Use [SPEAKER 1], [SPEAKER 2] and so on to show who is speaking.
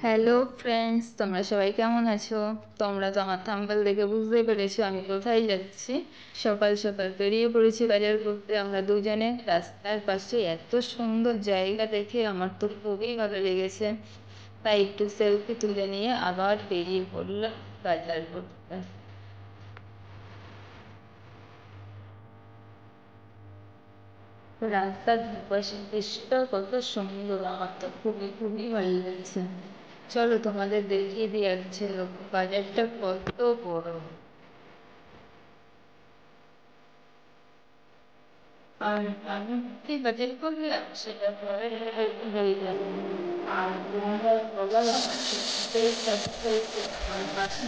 [SPEAKER 1] Hello friends, তোমরা সবাই কেমন আছো? তোমরা তো আমার থাম্বনেল দেখে বুঝতেই পেরেছো আমি কোথায় যাচ্ছি। সকাল সকাল বেরিয়ে পড়েছি বাজার করতে আমরা দুজনে। রাস্তার পাশে এত সুন্দর জায়গা দেখে আমার তো খুবই ভালো লেগেছে, তাই একটু সেলফি তুলে নিয়ে আবার বেরিয়ে পড়লাম বাজার করতে। রাস্তার দুপাশে দৃশ্যটা কত সুন্দর, আমার তো খুবই খুবই ভালো লাগছে। চলো তোমাদের দেখিয়ে দিয়ে যাচ্ছে বাজারটা কত বড়। আর আমি কি বাজার করলাম সেটা পরে হয়ে যাবে। আর তোমাদের বলা আমার পাশে